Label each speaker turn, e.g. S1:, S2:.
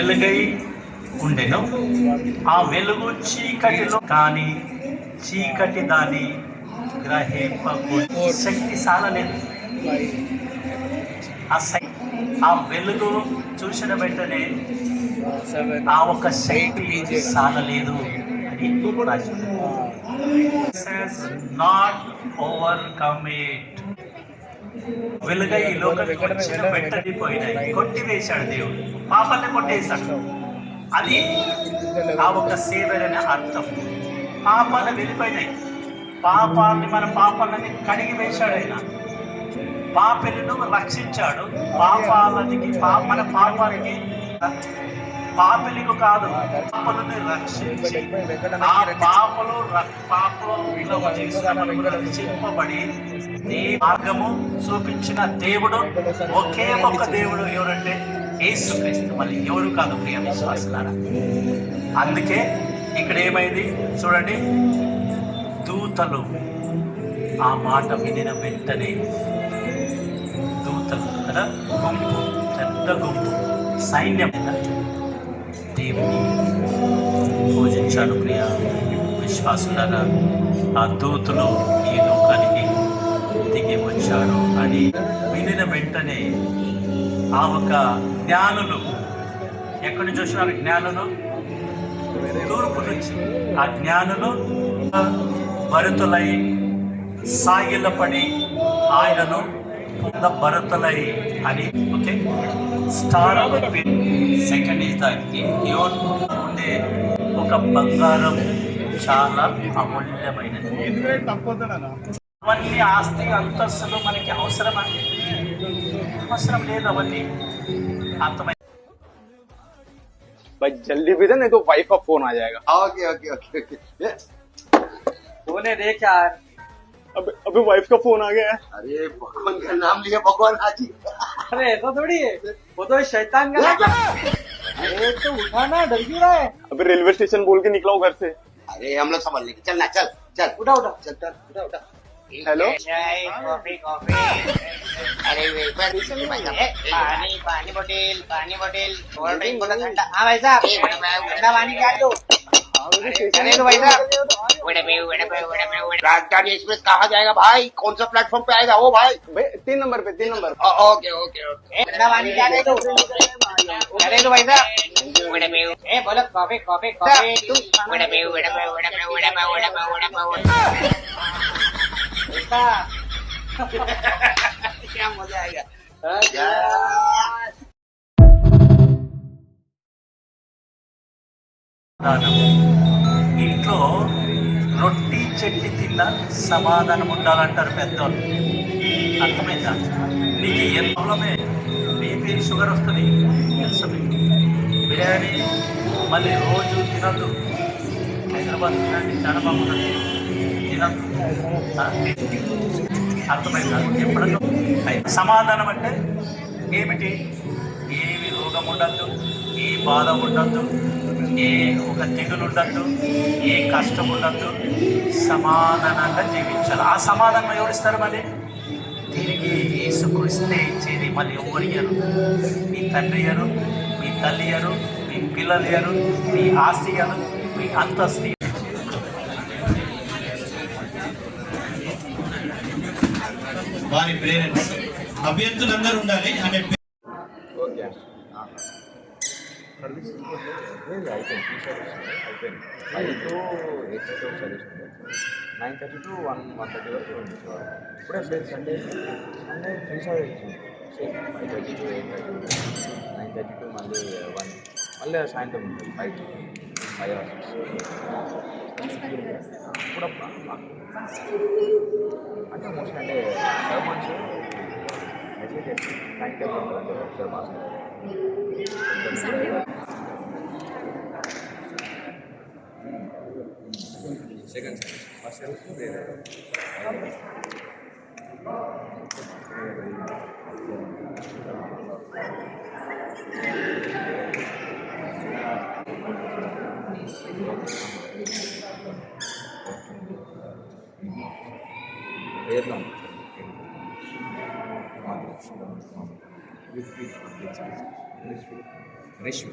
S1: వెలుగై ఉండెను. ఆ వెలుగు చీకటిలో కానీ చీకటి దాన్ని గ్రహింపకు శక్తి సాలలేదు. ఆ వెలుగు చూసిన వెంటనే ఆ ఒక శక్తి సాలలేదు అని నాట్ ఓవర్కమ్ ఇట్. వెలుగై ఈ లోకానికి వచ్చిన వెంటనే పోయినాయి, కొట్టివేశాడు దేవుడు, పాపాన్ని కొట్టేశాడు. అది ఆ ఒక సేవలనే అర్థం. పాపాలు వెళ్ళిపోయినాయి, మన పాపాలని కడిగి వేశాడు ఆయన. పాపలను రక్షించాడు. మన పాపానికి పాపలకు కాదు, పాపలను రక్షించి ఆ పాపలో రక్షింపబడి మార్గము చూపించిన దేవుడు ఒకే ఒక్క దేవుడు ఎవరంటే యేసుక్రీస్తు. మళ్ళీ ఎవరు కాదు ప్రియ విశ్వాసులారా. అందుకే ఇక్కడ ఏమైంది చూడండి, దూతలు ఆ మాట వినిన వెంటనే, దూతలు కదా, గుంపు, పెద్ద గుంపు, సైన్యం దేవుని పూజించాడు. ప్రియ విశ్వాసులారా, ఆ దూతలు ఈ లోకానికి దిగి వచ్చాడు అని వినిన వెంటనే ఆ ఒక జ్ఞానులు ఎక్కడి నుంచి వచ్చినారు? జ్ఞానులు తూర్పు నుంచి. ఆ జ్ఞానులు భరతులై సాగిలపడి ఆయనను భరతులై అని. ఓకే, స్టార్ సెకండ్ ఈజ్ ఉండే ఒక బంగారం చాలా అమూల్యమైనది. అవన్నీ ఆస్తి అంతస్తులు మనకి అవసరం లేదు, అవన్నీ అర్థమైంది.
S2: भाई जल्दी भी दे, नहीं तो वाइफ का फोन आ जाएगा।
S3: Okay okay okay okay
S1: phone है देख यार।
S2: अबे वाइफ का फोन आ गया है।
S3: अरे भगवान का नाम लिया, भगवान हाजी।
S1: अरे ऐसा थोड़ी है, वो तो शैतान का। अरे तो उठा ना, डर क्यों रहा है?
S2: अबे रेलवे स्टेशन बोल के निकला हूँ घर से।
S3: अरे हम लोग संभाल लेंगे, चल ना, चल चल,
S1: उठा उठा
S3: चल चल, उठा उठा।
S2: Hello,
S4: coffee coffee.
S3: अरे
S4: पानी बोतल कोल्ड ड्रिंक बोला ठंडा। हाँ भाई साहब, ठंडा पानी क्या दो? अरे तो भाई साहब,
S3: राजधानी एक्सप्रेस कहाँ जाएगा भाई? कौन सा प्लेटफॉर्म पे आएगा? ओ भाई
S2: 3 नंबर पे, 3 नंबर।
S3: Okay okay okay.
S4: ठंडा पानी क्या दे दो? अरे तो भाई साहब, बोलो कॉफी कॉफी कॉफी।
S3: क्या मजा आएगा।
S1: ఇంట్లో రొట్టి చెట్టి తిన్న సమాధానం ఉండాలంటారు పెద్దవాళ్ళు. అర్థమైందా? నీకు ఏ ప్రాబ్లమే, బీపీ షుగర్ వస్తుంది తెలుసు. బిర్యానీ మళ్ళీ రోజు తినద్దు. హైదరాబాద్ తినండి, చాలా బాగుంటుంది, తినద్దు. అర్థమైందా? ఎప్పుడన్నా సమాధానం అంటే ఏమిటి? ఏమి రోగం ఉండద్దు, ఏ బాధ ఉండద్దు, ఏ ఒక తెగులు ఉండద్దు, ఏ కష్టం ఉండద్దు, సమాధానంగా జీవించాలి. ఆ సమాధానం ఎవరిస్తారు? మళ్ళీ తిరిగి యేసుక్రీస్తే ఇచ్చేది. మళ్ళీ ఎవరియ్యరు, మీ తండ్రి ఇయ్యరు, మీ తల్లి ఇయ్యరు, మీ పిల్లలు ఇయ్యరు, మీ ఆస్తి ఇయ్యరు, మీ అంతస్తు. వారి పేరెంట్స్ అభ్యర్థులందరూ ఉండాలి అనే
S5: सर्विस అయిపోయింది. 5 to 8 సర్వీస్ ఉంది. 9:30 to 1:30 వరకు ఉంది. ఇప్పుడే సండే ఫ్రీ సర్వీస్ ఉంది. 5:30 to 8:30, 9:30 to మళ్ళీ 1, మళ్ళీ సాయంత్రం ఉంటుంది 5 hours. ఇప్పుడు అంటే మోస్ట్లీ అంటే 7 months మెసేజ్ చేసి టైం టేబుల్ ఉంటుంది. ఒకసారి మాసం సెకండ్ సర్వీస్, ఫస్ట్ సర్వీస్ వేరే. పేర్లో రిష్మి